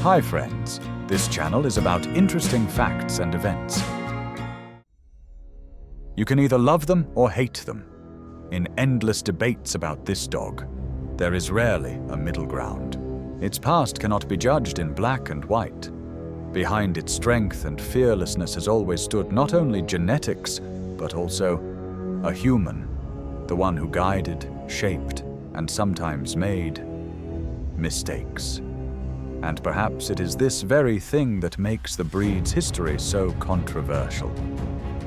Hi friends, this channel is about interesting facts and events. You can either love them or hate them. In endless debates about this dog, there is rarely a middle ground. Its past cannot be judged in black and white. Behind its strength and fearlessness has always stood not only genetics, but also a human, the one who guided, shaped, and sometimes made mistakes. And perhaps it is this very thing that makes the breed's history so controversial.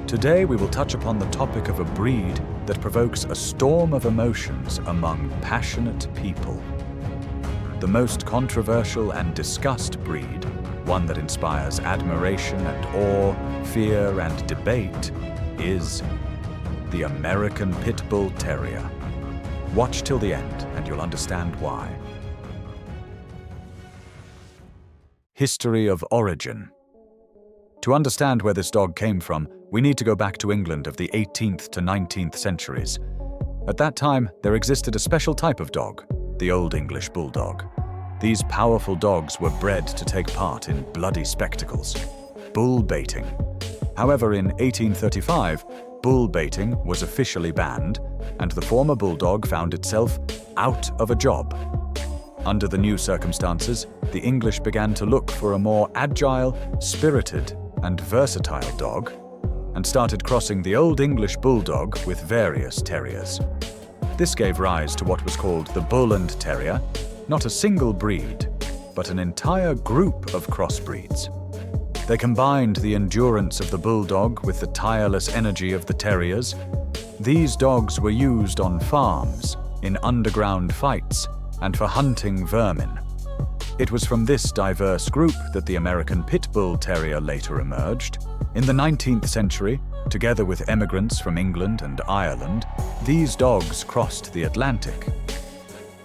Today we will touch upon the topic of a breed that provokes a storm of emotions among passionate people. The most controversial and discussed breed, one that inspires admiration and awe, fear and debate, is the American Pit Bull Terrier. Watch till the end and you'll understand why. History of origin. To understand where this dog came from, we need to go back to England of the 18th to 19th centuries. At that time, there existed a special type of dog, the Old English Bulldog. These powerful dogs were bred to take part in bloody spectacles, bull baiting. However, in 1835, bull baiting was officially banned, and the former bulldog found itself out of a job. Under the new circumstances, the English began to look for a more agile, spirited, and versatile dog, and started crossing the Old English Bulldog with various terriers. This gave rise to what was called the Bull and Terrier, not a single breed, but an entire group of crossbreeds. They combined the endurance of the bulldog with the tireless energy of the terriers. These dogs were used on farms, in underground fights, and for hunting vermin. It was from this diverse group that the American Pit Bull Terrier later emerged. In the 19th century, together with emigrants from England and Ireland, these dogs crossed the Atlantic.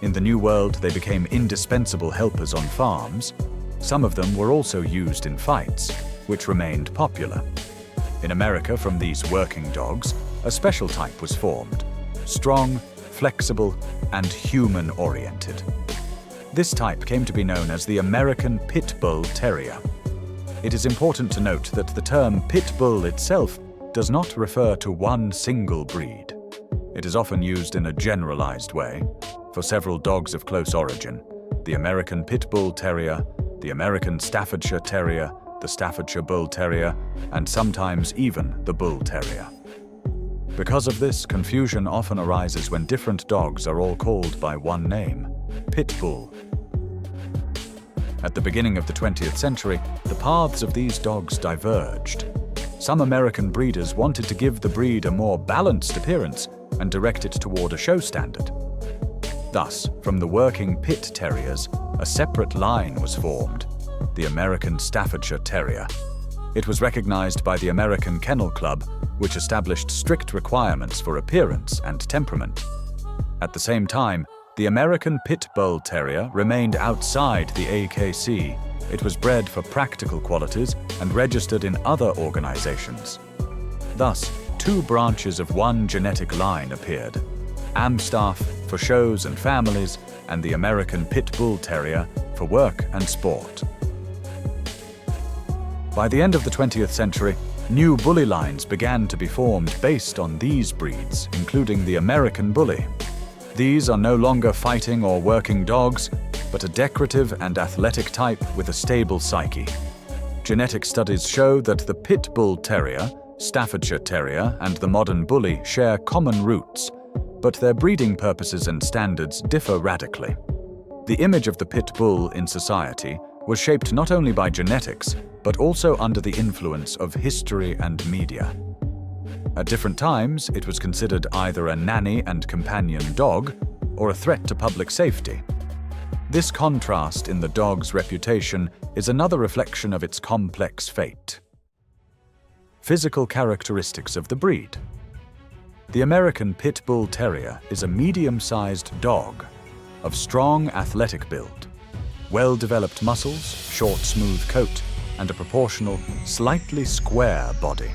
In the New World, they became indispensable helpers on farms. Some of them were also used in fights, which remained popular. In America, from these working dogs, a special type was formed: strong, flexible, and human-oriented. This type came to be known as the American Pit Bull Terrier. It is important to note that the term pit bull itself does not refer to one single breed. It is often used in a generalized way for several dogs of close origin: the American Pit Bull Terrier, the American Staffordshire Terrier, the Staffordshire Bull Terrier, and sometimes even the Bull Terrier. Because of this, confusion often arises when different dogs are all called by one name: Pit Bull. At the beginning of the 20th century, the paths of these dogs diverged. Some American breeders wanted to give the breed a more balanced appearance and direct it toward a show standard. Thus, from the working pit terriers, a separate line was formed: the American Staffordshire Terrier. It was recognized by the American Kennel Club, which established strict requirements for appearance and temperament. At the same time, the American Pit Bull Terrier remained outside the AKC. It was bred for practical qualities and registered in other organizations. Thus, two branches of one genetic line appeared: Amstaff for shows and families, and the American Pit Bull Terrier for work and sport. By the end of the 20th century, new bully lines began to be formed based on these breeds, including the American Bully. These are no longer fighting or working dogs, but a decorative and athletic type with a stable psyche. Genetic studies show that the Pit Bull Terrier, Staffordshire Terrier, and the modern Bully share common roots, but their breeding purposes and standards differ radically. The image of the Pit Bull in society was shaped not only by genetics, but also under the influence of history and media. At different times, it was considered either a nanny and companion dog or a threat to public safety. This contrast in the dog's reputation is another reflection of its complex fate. Physical characteristics of the breed. The American Pit Bull Terrier is a medium-sized dog of strong athletic build, well-developed muscles, short smooth coat, and a proportional, slightly square body.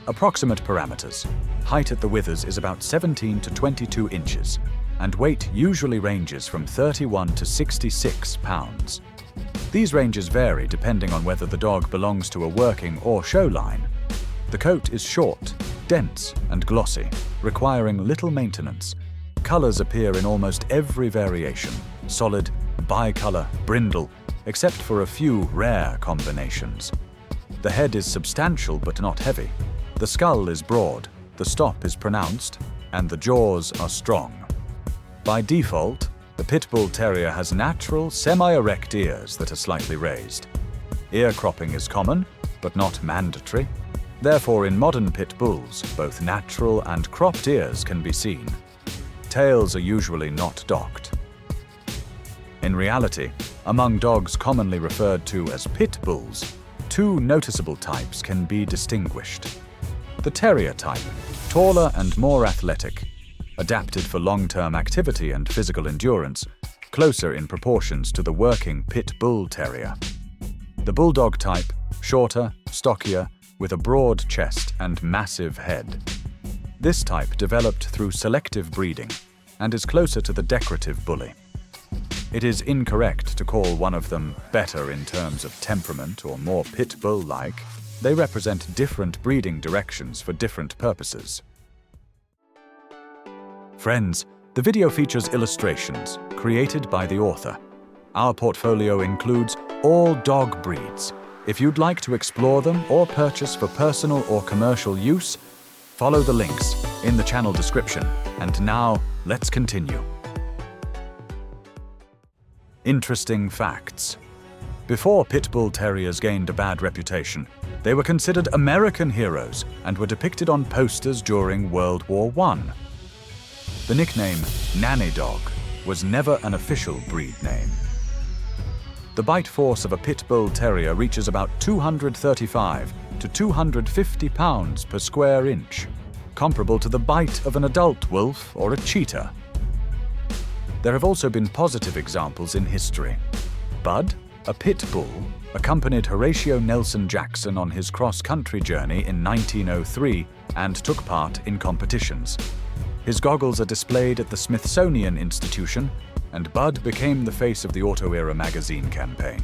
Approximate parameters. Height at the withers is about 17 to 22 inches, and weight usually ranges from 31 to 66 pounds. These ranges vary depending on whether the dog belongs to a working or show line. The coat is short, dense, and glossy, requiring little maintenance. Colors appear in almost every variation: solid, bicolor, brindle, except for a few rare combinations. The head is substantial but not heavy. The skull is broad, the stop is pronounced, and the jaws are strong. By default, the Pit Bull Terrier has natural, semi-erect ears that are slightly raised. Ear cropping is common, but not mandatory. Therefore, in modern pit bulls, both natural and cropped ears can be seen. Tails are usually not docked. In reality, among dogs commonly referred to as pit bulls, two noticeable types can be distinguished. The terrier type, taller and more athletic, adapted for long-term activity and physical endurance, closer in proportions to the working pit bull terrier. The bulldog type, shorter, stockier, with a broad chest and massive head. This type developed through selective breeding and is closer to the decorative bully. It is incorrect to call one of them better in terms of temperament or more pit bull-like. They represent different breeding directions for different purposes. Friends, the video features illustrations created by the author. Our portfolio includes all dog breeds. If you'd like to explore them or purchase for personal or commercial use, follow the links in the channel description. And now, let's continue. Interesting facts. Before Pit Bull Terriers gained a bad reputation, they were considered American heroes and were depicted on posters during World War I. The nickname Nanny Dog was never an official breed name. The bite force of a Pit Bull Terrier reaches about 235 to 250 pounds per square inch, comparable to the bite of an adult wolf or a cheetah. There have also been positive examples in history. Bud, a pit bull, accompanied Horatio Nelson Jackson on his cross-country journey in 1903 and took part in competitions. His goggles are displayed at the Smithsonian Institution, and Bud became the face of the Auto Era magazine campaign.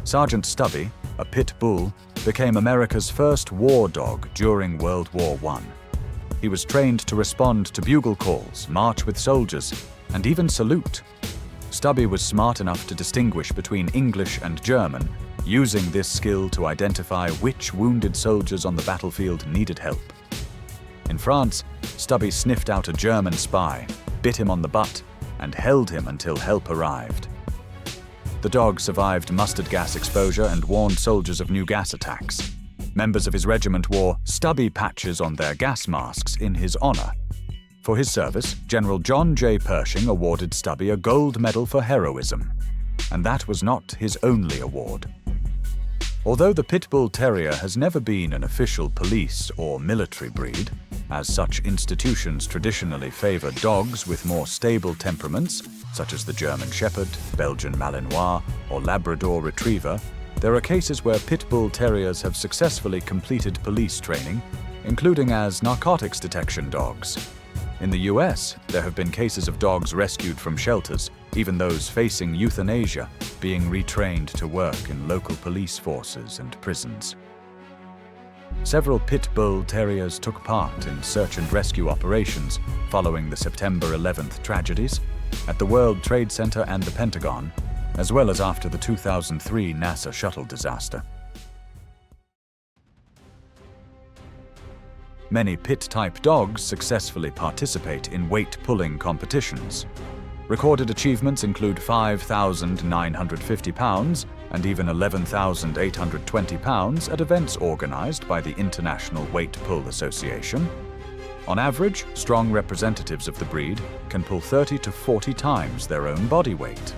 Sergeant Stubby, a pit bull, became America's first war dog during World War I. He was trained to respond to bugle calls, march with soldiers, and even salute. Stubby was smart enough to distinguish between English and German, using this skill to identify which wounded soldiers on the battlefield needed help. In France, Stubby sniffed out a German spy, bit him on the butt, and held him until help arrived. The dog survived mustard gas exposure and warned soldiers of new gas attacks. Members of his regiment wore Stubby patches on their gas masks in his honor. For his service, General John J. Pershing awarded Stubby a gold medal for heroism. And that was not his only award. Although the Pit Bull Terrier has never been an official police or military breed, as such institutions traditionally favor dogs with more stable temperaments, such as the German Shepherd, Belgian Malinois, or Labrador Retriever, there are cases where Pit Bull Terriers have successfully completed police training, including as narcotics detection dogs. In the US, there have been cases of dogs rescued from shelters, even those facing euthanasia, being retrained to work in local police forces and prisons. Several Pit Bull Terriers took part in search and rescue operations following the September 11th tragedies at the World Trade Center and the Pentagon, as well as after the 2003 NASA shuttle disaster. Many pit-type dogs successfully participate in weight-pulling competitions. Recorded achievements include 5,950 pounds and even 11,820 pounds at events organized by the International Weight Pull Association. On average, strong representatives of the breed can pull 30 to 40 times their own body weight.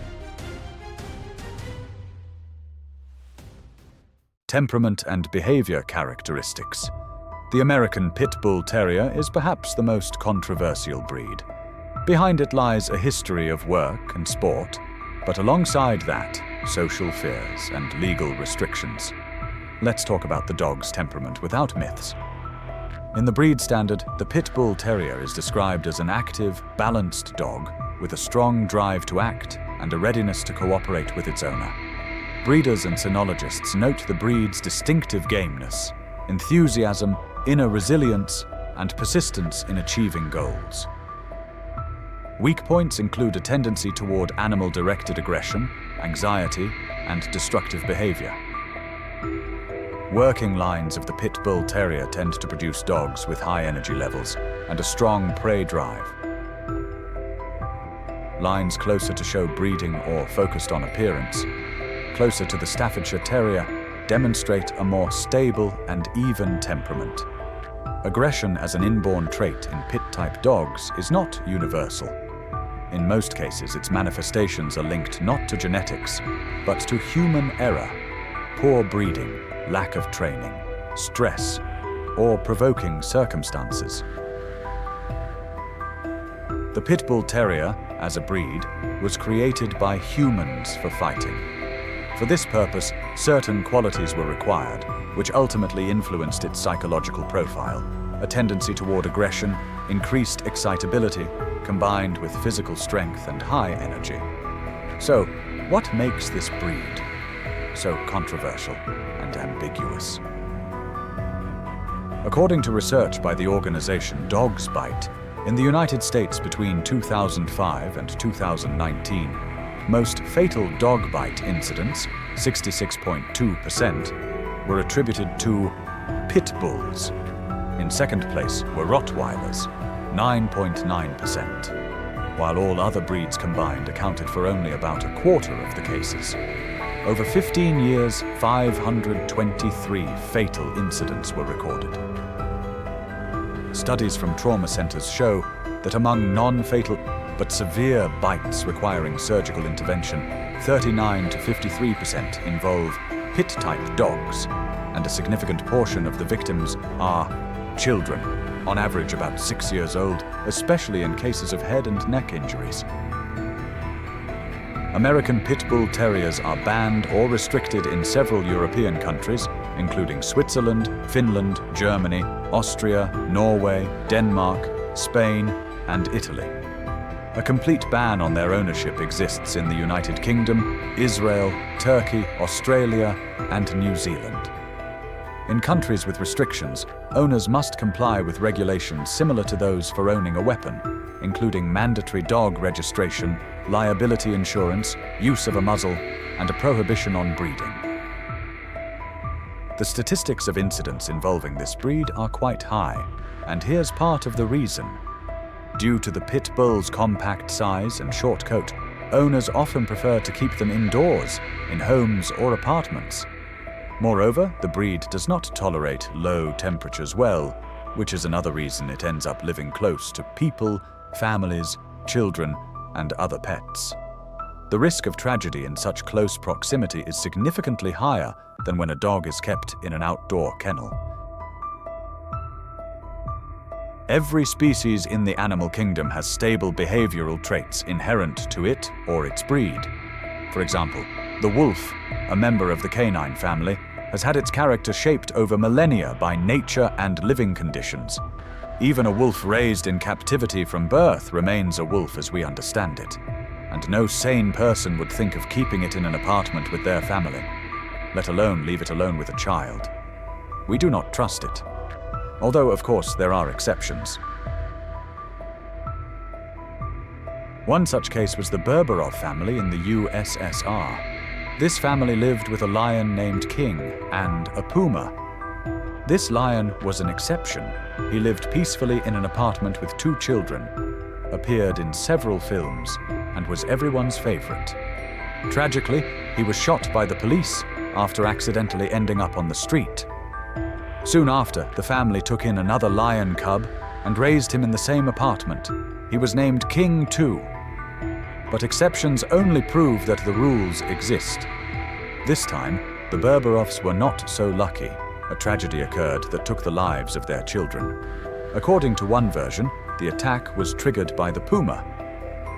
Temperament and behavior characteristics. The American Pit Bull Terrier is perhaps the most controversial breed. Behind it lies a history of work and sport, but alongside that, social fears and legal restrictions. Let's talk about the dog's temperament without myths. In the breed standard, the Pit Bull Terrier is described as an active, balanced dog with a strong drive to act, and a readiness to cooperate with its owner. Breeders and cynologists note the breed's distinctive gameness, enthusiasm, inner resilience, and persistence in achieving goals. Weak points include a tendency toward animal-directed aggression, anxiety, and destructive behavior. Working lines of the Pit Bull Terrier tend to produce dogs with high energy levels and a strong prey drive. Lines closer to show breeding or focused on appearance, closer to the Staffordshire Terrier, demonstrate a more stable and even temperament. Aggression as an inborn trait in pit-type dogs is not universal. In most cases, its manifestations are linked not to genetics, but to human error, poor breeding, lack of training, stress, or provoking circumstances. The Pit Bull Terrier, as a breed, was created by humans for fighting. For this purpose, certain qualities were required, which ultimately influenced its psychological profile, a tendency toward aggression, increased excitability, combined with physical strength and high energy. So, what makes this breed so controversial and ambiguous? According to research by the organization Dogs Bite, in the United States between 2005 and 2019, most fatal dog bite incidents, 66.2%, were attributed to pit bulls. In second place were Rottweilers, 9.9%, while all other breeds combined accounted for only about a quarter of the cases. Over 15 years, 523 fatal incidents were recorded. Studies from trauma centers show that among non-fatal but severe bites requiring surgical intervention, 39 to 53% involve pit-type dogs, and a significant portion of the victims are children, on average about 6 years old, especially in cases of head and neck injuries. American Pit Bull Terriers are banned or restricted in several European countries, including Switzerland, Finland, Germany, Austria, Norway, Denmark, Spain, and Italy. A complete ban on their ownership exists in the United Kingdom, Israel, Turkey, Australia, and New Zealand. In countries with restrictions, owners must comply with regulations similar to those for owning a weapon, including mandatory dog registration, liability insurance, use of a muzzle, and a prohibition on breeding. The statistics of incidents involving this breed are quite high, and here's part of the reason. Due to the pit bull's compact size and short coat, owners often prefer to keep them indoors, in homes or apartments. Moreover, the breed does not tolerate low temperatures well, which is another reason it ends up living close to people, families, children, and other pets. The risk of tragedy in such close proximity is significantly higher than when a dog is kept in an outdoor kennel. Every species in the animal kingdom has stable behavioral traits inherent to it or its breed. For example, the wolf, a member of the canine family, has had its character shaped over millennia by nature and living conditions. Even a wolf raised in captivity from birth remains a wolf as we understand it, and no sane person would think of keeping it in an apartment with their family, let alone leave it alone with a child. We do not trust it. Although, of course, there are exceptions. One such case was the Berberov family in the USSR. This family lived with a lion named King and a puma. This lion was an exception. He lived peacefully in an apartment with 2 children, appeared in several films, and was everyone's favorite. Tragically, he was shot by the police after accidentally ending up on the street. Soon after, the family took in another lion cub and raised him in the same apartment. He was named King too. But exceptions only prove that the rules exist. This time, the Berberovs were not so lucky. A tragedy occurred that took the lives of their children. According to one version, the attack was triggered by the puma,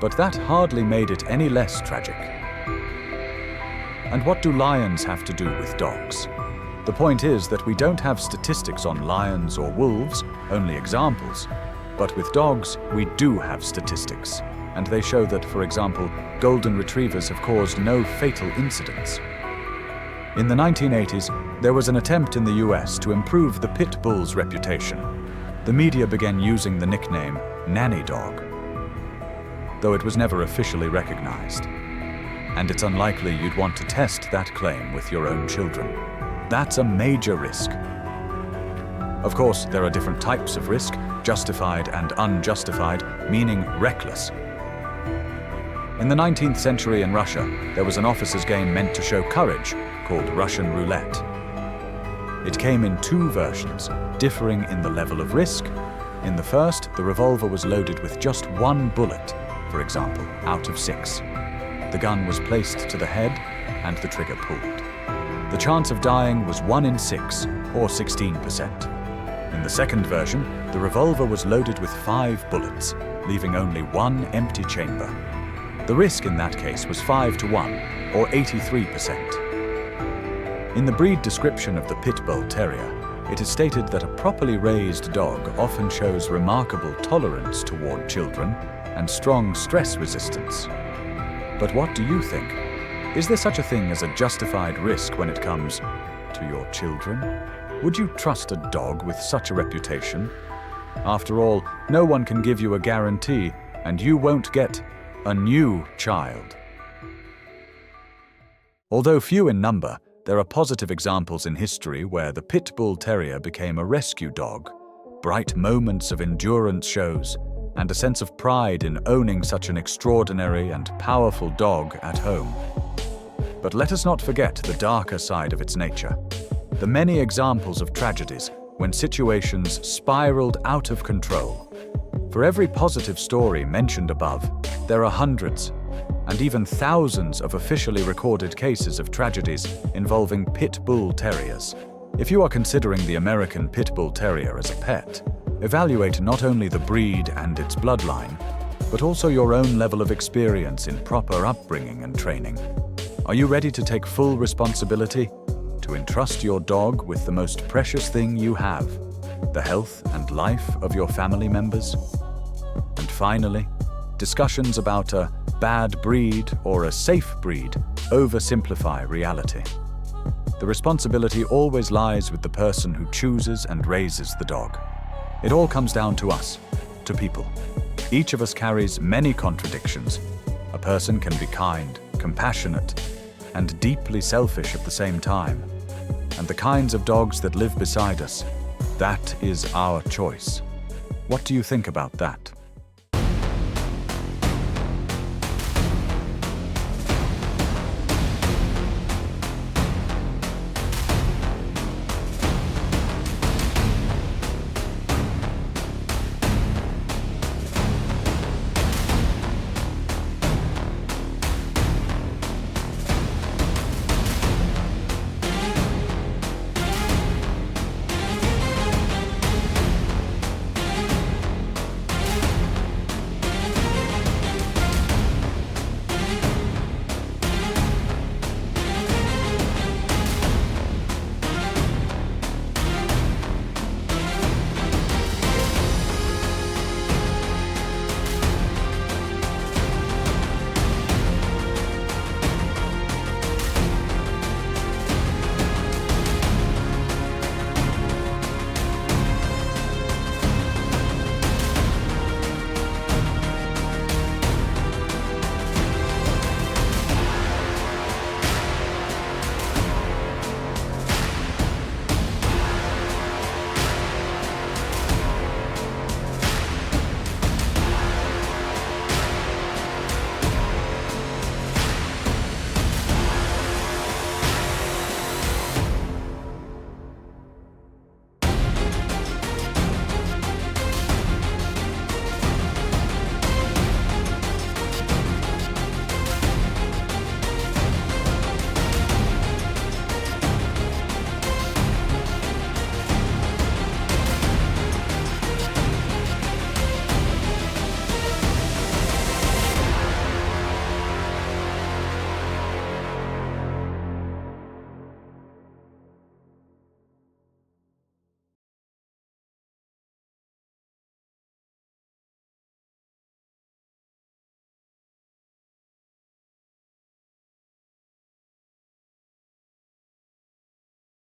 but that hardly made it any less tragic. And what do lions have to do with dogs? The point is that we don't have statistics on lions or wolves, only examples. But with dogs, we do have statistics. and they show that, for example, golden retrievers have caused no fatal incidents. In the 1980s, there was an attempt in the US to improve the pit bull's reputation. The media began using the nickname nanny dog, though it was never officially recognized. And it's unlikely you'd want to test that claim with your own children. That's a major risk. Of course, there are different types of risk, justified and unjustified, meaning reckless. In the 19th century in Russia, there was an officer's game meant to show courage, called Russian roulette. It came in two versions, differing in the level of risk. In the first, the revolver was loaded with just one bullet, for example, out of 6. The gun was placed to the head and the trigger pulled. The chance of dying was 1 in 6, or 16%. In the second version, the revolver was loaded with 5 bullets, leaving only 1 empty chamber. The risk in that case was 5 to 1, or 83%. In the breed description of the Pit Bull Terrier, it is stated that a properly raised dog often shows remarkable tolerance toward children and strong stress resistance. But what do you think? Is there such a thing as a justified risk when it comes to your children? Would you trust a dog with such a reputation? After all, no one can give you a guarantee, and you won't get a new child. Although few in number, there are positive examples in history where the Pit Bull Terrier became a rescue dog. Bright moments of endurance shows, and a sense of pride in owning such an extraordinary and powerful dog at home. But let us not forget the darker side of its nature. The many examples of tragedies when situations spiraled out of control. For every positive story mentioned above, there are hundreds and even thousands of officially recorded cases of tragedies involving Pit Bull Terriers. If you are considering the American Pit Bull Terrier as a pet, evaluate not only the breed and its bloodline, but also your own level of experience in proper upbringing and training. Are you ready to take full responsibility? To entrust your dog with the most precious thing you have, the health and life of your family members? And finally, discussions about a bad breed or a safe breed oversimplify reality. The responsibility always lies with the person who chooses and raises the dog. It all comes down to us, to people. Each of us carries many contradictions. A person can be kind, compassionate, and deeply selfish at the same time. And the kinds of dogs that live beside us, that is our choice. What do you think about that?